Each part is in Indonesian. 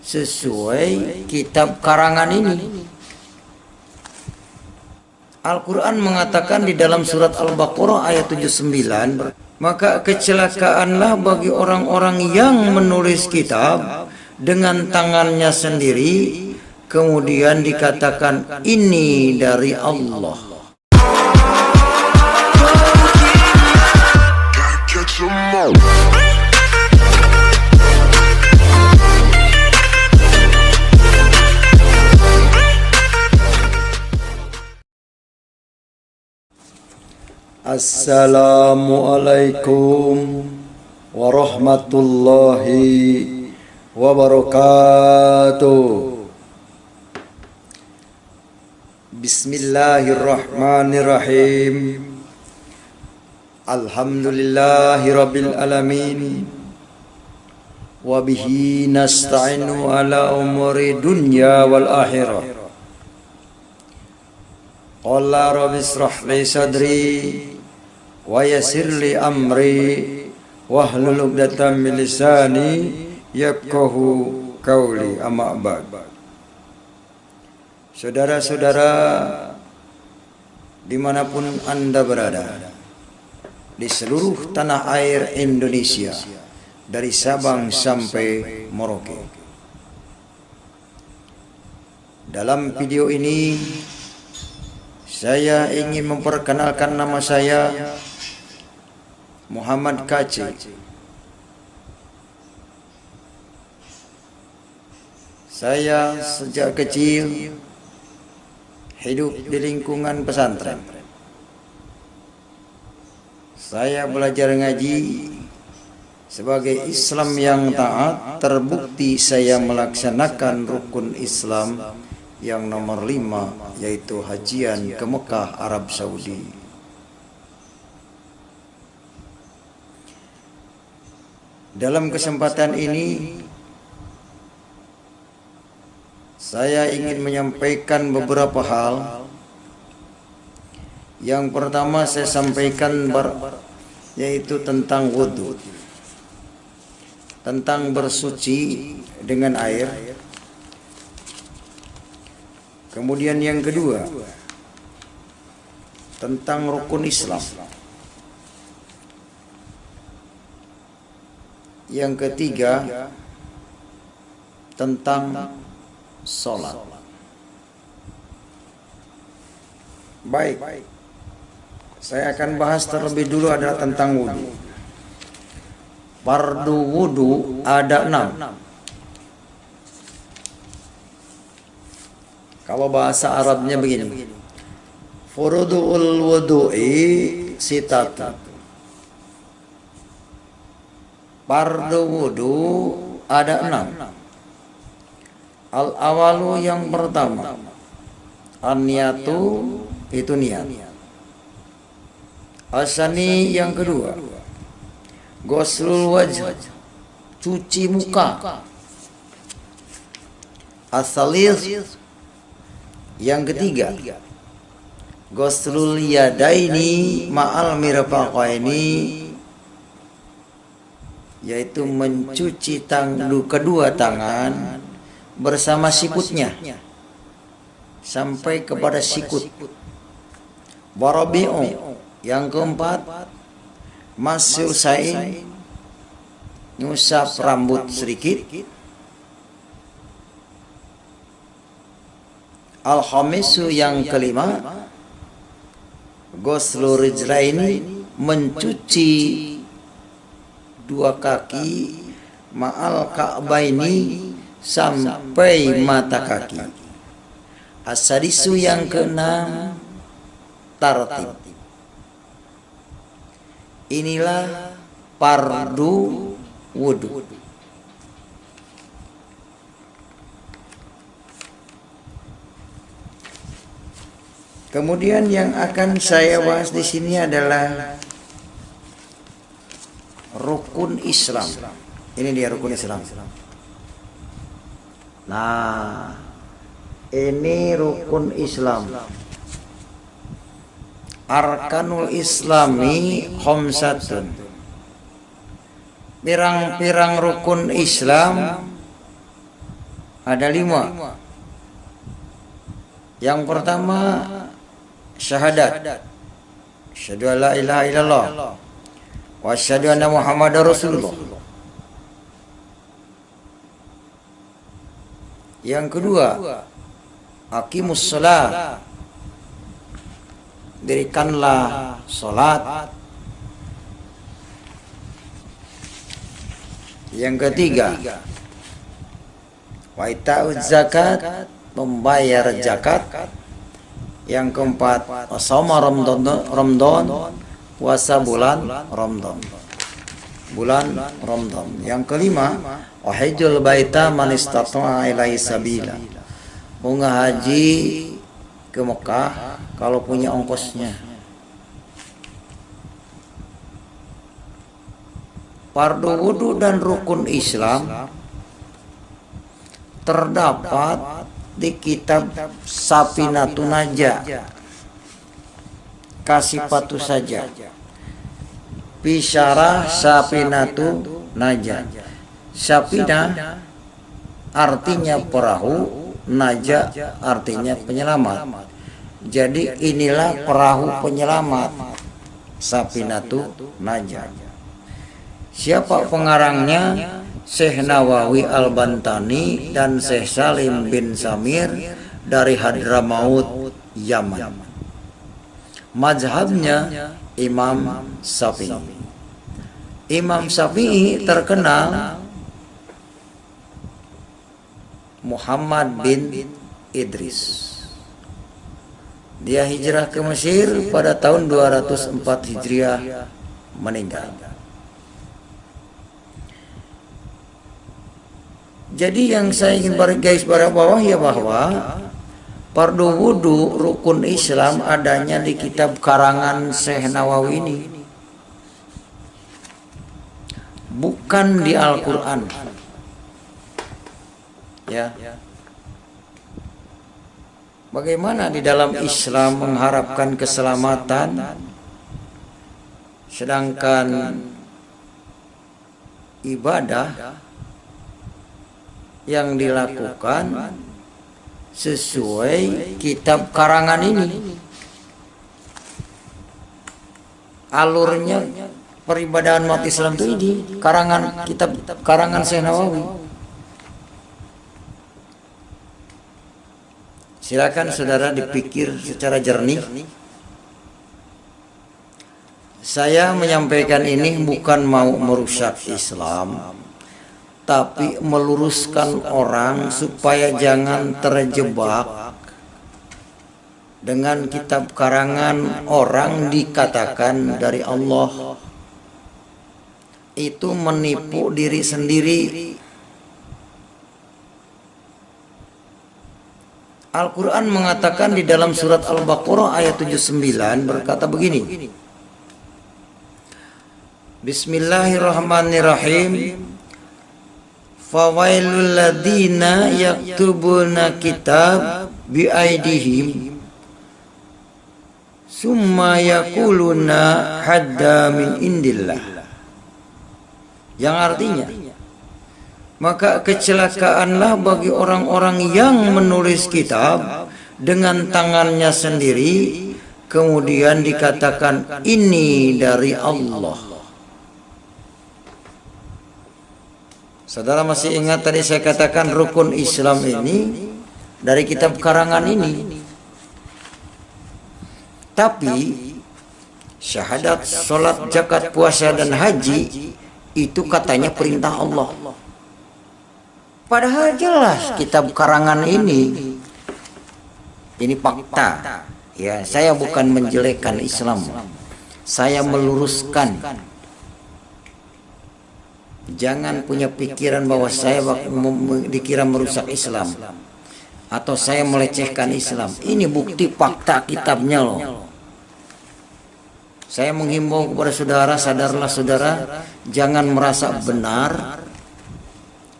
sesuai kitab karangan ini. Al-Quran mengatakan di dalam surat Al-Baqarah ayat 79, maka kecelakaanlah bagi orang-orang yang menulis kitab dengan tangannya sendiri, kemudian dikatakan ini dari Allah. Assalamualaikum warahmatullahi wabarakatuh. Bismillahirrahmanirrahim. Alhamdulillahi rabbil alamin. Wabihi nasta'inu ala umuri dunya wal akhirah. Qala rabbi israh li sadri wa yassir li amri wahlul 'uqdatam min lisani yafqahu qauli, amma ba'd. Saudara-saudara dimanapun Anda berada di seluruh tanah air Indonesia, dari Sabang sampai Merauke, dalam video ini saya ingin memperkenalkan nama saya Muhammad Kaci. Saya sejak kecil hidup di lingkungan pesantren. Saya belajar ngaji sebagai Islam yang taat. Terbukti saya melaksanakan rukun Islam yang nomor 5, yaitu hajian ke Mekah, Arab Saudi. Dalam kesempatan ini saya ingin menyampaikan beberapa hal. Yang pertama saya sampaikan yaitu tentang wudhu, tentang bersuci dengan air. Kemudian yang kedua tentang rukun Islam. Yang ketiga tentang sholat. Baik, saya akan bahas terlebih dulu adalah tentang wudhu. Fardu wudhu ada 6. Kalau bahasa Arabnya begini, furudul wudu'i sitatu. Fardu wudu ada 6. Al-awalu yang pertama, an-niyatu, itu niat. Asani yang kedua, ghuslul wajh, cuci muka. As-salis yang ketiga, ghuslul yadaini ma'al mirfaqaini, yaitu mencuci kedua tangan bersama sikutnya sampai kepada sikut. Warabi'u yang keempat, mas'ul sain, nyusap rambut sedikit. Al-khamisu yang kelima, ghuslu rijlaini, mencuci dua kaki, ma'al ka'baini, sampai mata kaki. As-sadisu yang keenam, tartib. Inilah fardu wudu. Kemudian yang akan saya bahas di sini adalah rukun Islam. Ini dia rukun Islam. Nah, ini rukun Islam. Arkanul Islami khamsatun. Pirang-pirang rukun Islam ada 5. Yang pertama syahadat, asyhadu an la ilaha illallah wa asyhadu anna muhammadar rasulullah. Yang kedua aqimus shalah, dirikanlah salat. Yang ketiga wa ita'uz zakat, membayar zakat. Yang keempat shauma Ramadan, puasa bulan Ramadan. Yang kelima wa hajjul baita man istata'a ilaihi sabila, haji ke Mekah kalau punya ongkosnya. Fardu wudu dan rukun Islam terdapat di kitab Safinatun Najah, Kasifatu saja, Bisyarah Safinatun Najah. Safinah artinya perahu, Najah artinya penyelamat. Jadi inilah perahu penyelamat, Safinatun Najah. Siapa pengarangnya? Syekh Nawawi Al-Bantani dan Syekh Salim bin Samir dari Hadramaut, Yaman. Mazhabnya Imam Syafi'i. Imam Syafi'i terkenal Muhammad bin Idris. Dia hijrah ke Mesir pada tahun 204 Hijriah, meninggal. Jadi yang saya ingin garis bawah ya bahwa fardu wudu rukun Islam adanya di kitab karangan Syekh Nawawi ini, bukan di Al-Quran. Ya. Bagaimana di dalam Islam mengharapkan keselamatan, sedangkan ibadah yang dilakukan sesuai kitab karangan ini. Alurnya peribadahan umat Islam itu ini kitab karangan Syekh Nawawi. Silakan saudara dipikir secara jernih. Saya menyampaikan ini bukan mau merusak Islam, tapi meluruskan orang supaya jangan terjebak dengan kitab karangan orang dikatakan dari Allah. Itu menipu diri sendiri. Al-Quran mengatakan di dalam surat Al-Baqarah ayat 79 berkata begini, Bismillahirrahmanirrahim. Fawailul ladina yaktubuna kitab biaidihim summa yakuluna hadda min indillah. Yang artinya, maka kecelakaanlah bagi orang-orang yang menulis kitab dengan tangannya sendiri, kemudian dikatakan ini dari Allah. Saudara masih ingat tadi saya katakan rukun Islam ini dari kitab karangan ini. Tapi syahadat, sholat, zakat, puasa dan haji itu katanya perintah Allah. Padahal jelas kitab karangan ini fakta. Ya, saya bukan menjelekkan Islam. Saya meluruskan. Jangan punya pikiran bahwa saya dikira merusak Islam atau saya melecehkan Islam. Ini bukti fakta kitabnya loh. Saya menghimbau kepada saudara, sadarlah saudara, jangan merasa benar.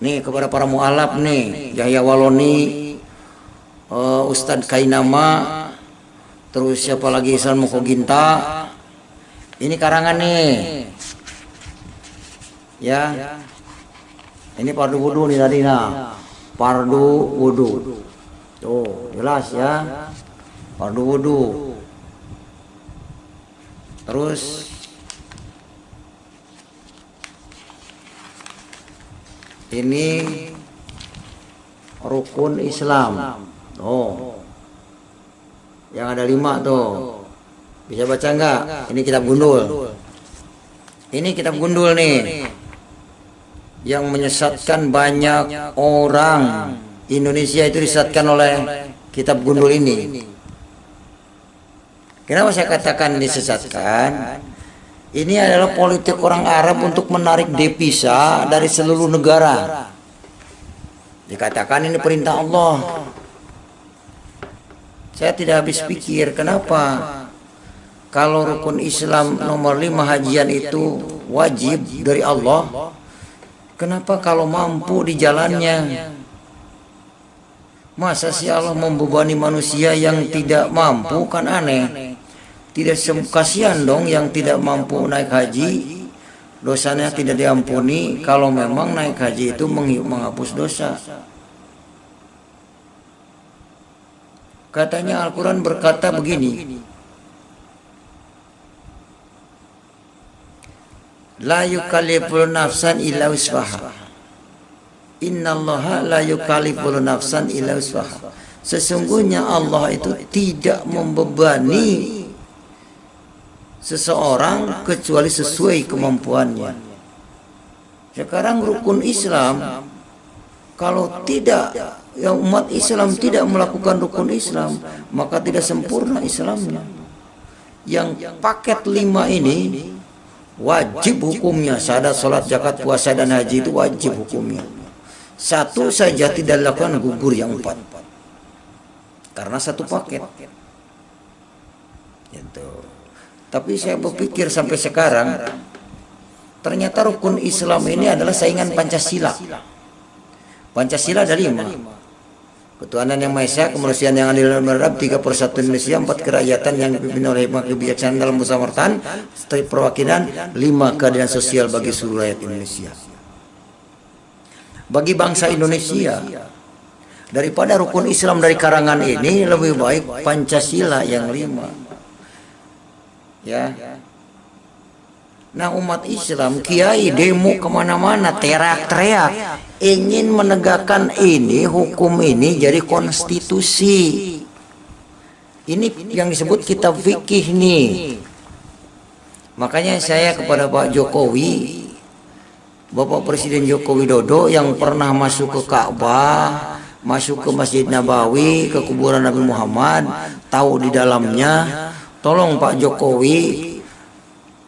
Nih kepada para mualaf nih, Yahya Waloni, Ustadz Kainama, terus siapa lagi, Islam Mukoginta. Ini karangan nih. Ya, ini fardu wudu nih tadi. Nah, fardu wudu. Tuh, jelas ya. Fardu wudu. Terus ini rukun Islam. Oh, yang ada 5 tuh. Bisa baca enggak? Ini kitab gundul. Ini kitab gundul nih, yang menyesatkan banyak orang. Indonesia itu disesatkan oleh kitab gundul ini. Kenapa saya katakan disesatkan? Ini adalah politik orang Arab untuk menarik devisa dari seluruh negara. Dikatakan ini perintah Allah. Saya tidak habis pikir kenapa kalau rukun Islam nomor 5 hajian itu wajib dari Allah, kenapa kalau mampu di jalannya? Masa sih Allah membebani manusia yang tidak mampu? Kan aneh. Tidak kasihan dong yang tidak mampu naik haji, dosanya tidak diampuni. Kalau memang naik haji itu menghapus dosa. Katanya Al-Quran berkata begini, la yukallifu nafsan illa wus'aha. Innallaha la yukallifu nafsan illa wus'aha. Sesungguhnya Allah itu tidak membebani seseorang kecuali sesuai kemampuannya. Sekarang rukun Islam, kalau tidak, yang umat Islam tidak melakukan rukun Islam, maka tidak sempurna Islamnya. Yang paket 5 ini wajib hukumnya. Syahadat, salat, zakat, puasa dan haji itu wajib hukumnya. 1 saja tidak dilakukan, gugur yang 4. Karena 1 paket. Gitu. Tapi saya berpikir sampai sekarang, ternyata rukun Islam ini adalah saingan Pancasila. Pancasila ada 5. Ketuhanan yang Maha Esa, kemanusiaan yang adil dan beradab, 3 persatuan Indonesia, 4 kerakyatan yang dipimpin oleh hikmah kebijaksanaan dalam musawaratan, perwakilan, 5 keadilan sosial bagi seluruh rakyat Indonesia. Bagi bangsa Indonesia, daripada rukun Islam dari karangan ini, lebih baik Pancasila yang 5. Ya. Nah, umat Islam, kiai demo kemana-mana, teriak-teriak, ingin menegakkan ini, hukum ini jadi konstitusi. Ini yang disebut kitab fikih nih. Makanya saya kepada Pak Jokowi, Bapak Presiden Joko Widodo yang pernah masuk ke Ka'bah, masuk ke Masjid Nabawi, ke kuburan Nabi Muhammad, tahu di dalamnya. Tolong Pak Jokowi,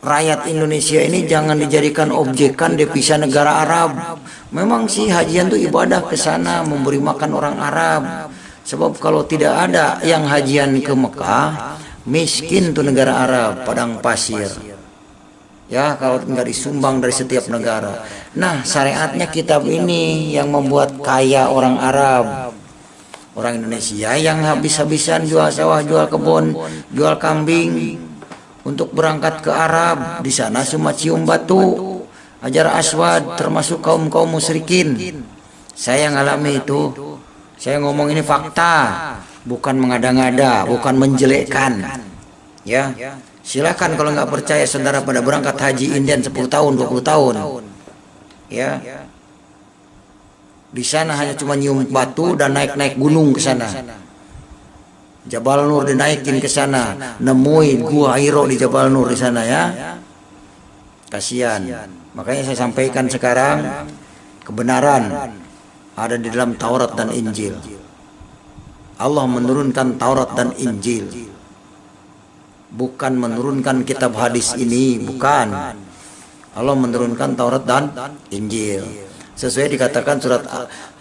rakyat Indonesia ini jangan dijadikan objekan devisa negara Arab. Memang sih hajian itu ibadah ke sana, memberi makan orang Arab. Sebab kalau tidak ada yang hajian ke Mekah, miskin tuh negara Arab, padang pasir. Ya, kalau nggak disumbang dari setiap negara. Nah, syariatnya kitab ini yang membuat kaya orang Arab. Orang Indonesia yang habis-habisan jual sawah, jual kebun, jual kambing untuk berangkat ke Arab. Di sana cuma cium batu, Hajar Aswad, termasuk kaum-kaum musyrikin. Saya ngalami itu. Saya ngomong ini fakta, bukan mengada-ngada, bukan menjelekkan. Ya, silakan kalau nggak percaya saudara pada berangkat haji Indian 10 tahun, 20 tahun. Ya. Di sana hanya cuma nyium batu dan naik-naik gunung ke sana. Jabal Nur dinaikin ke sana, nemuin gua Hiro di Jabal Nur di sana ya. Kasihan. Makanya saya sampaikan sekarang, kebenaran ada di dalam Taurat dan Injil. Allah menurunkan Taurat dan Injil, bukan menurunkan kitab hadis ini, bukan. Allah menurunkan Taurat dan Injil. Sesuai dikatakan surat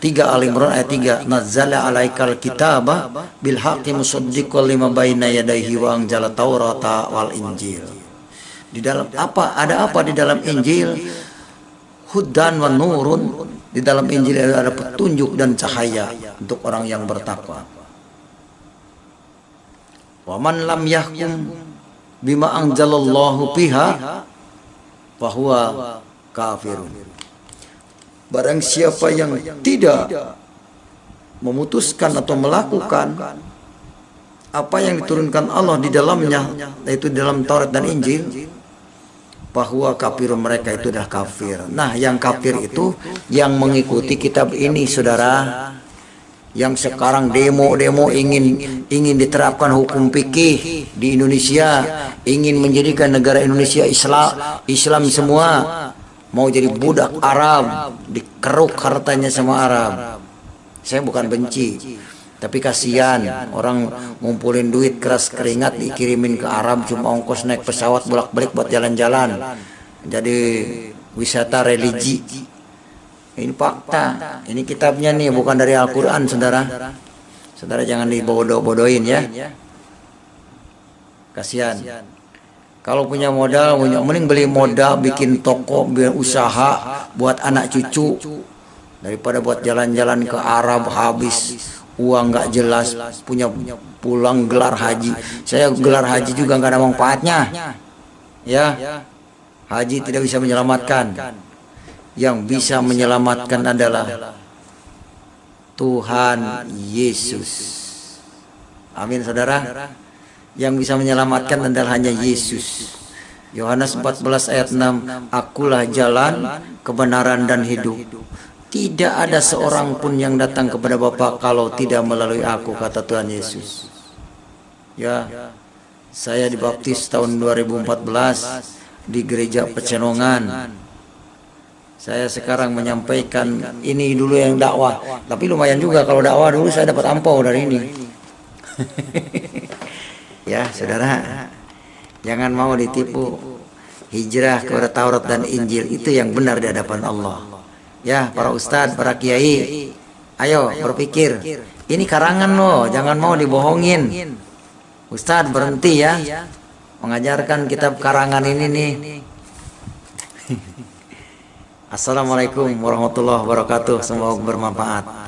3 Al-Imran ayat 3, nazzala alaikal kitaba bil haqqi musaddiqan lima baina yadayhi wa anzala taurata wal injil. Di dalam apa? Ada apa di dalam Injil? Hudan wa nurun. Di dalam Injil ada petunjuk dan cahaya untuk orang yang bertakwa. Wa man lam yahkum bima anzalallahu biha fahuwa kafirun. Barang siapa yang tidak memutuskan atau melakukan apa yang diturunkan Allah di dalamnya, yaitu dalam Taurat dan Injil, bahwa kafir mereka itu adalah kafir. Nah, yang kafir itu yang mengikuti kitab ini, saudara. Yang sekarang demo-demo ingin diterapkan hukum fikih di Indonesia, ingin menjadikan negara Indonesia Islam semua, mau jadi budak Arab, dikeruk hartanya sama Arab. Saya bukan benci, tapi kasihan orang ngumpulin duit keras keringat dikirimin ke Arab, cuma ongkos naik pesawat bolak-balik buat jalan-jalan, jadi wisata religi. Ini fakta, ini kitabnya nih, bukan dari Al-Quran, saudara. Saudara jangan dibodoh-bodohin ya. Kasihan. Kalau punya modal, mending beli modal, bikin toko, biar usaha buat anak cucu, daripada buat jalan-jalan ke Arab habis uang nggak jelas, punya pulang gelar haji. Saya gelar haji juga nggak ada manfaatnya. Ya, haji tidak bisa menyelamatkan. Yang bisa menyelamatkan adalah Tuhan Yesus. Amin, saudara. Yang bisa menyelamatkan adalah hanya Yesus. Yohanes 14 ayat 6, akulah jalan, kebenaran dan hidup. Tidak ada seorang pun yang datang kepada Bapa kalau tidak melalui aku, kata Tuhan Yesus. Ya, saya dibaptis tahun 2014 di gereja Pecenongan. Saya sekarang menyampaikan ini dulu yang dakwah, tapi lumayan juga kalau dakwah dulu saya dapat ampau dari ini. Ya, saudara, jangan mau ditipu. Hijrah kepada Taurat dan Injil itu yang benar di hadapan Allah. Ya, para ustadz, para kiai, ayo berpikir. Ini karangan loh, jangan mau dibohongin. Ustadz berhenti ya mengajarkan kitab karangan ini nih. Assalamualaikum warahmatullahi wabarakatuh. Semoga bermanfaat.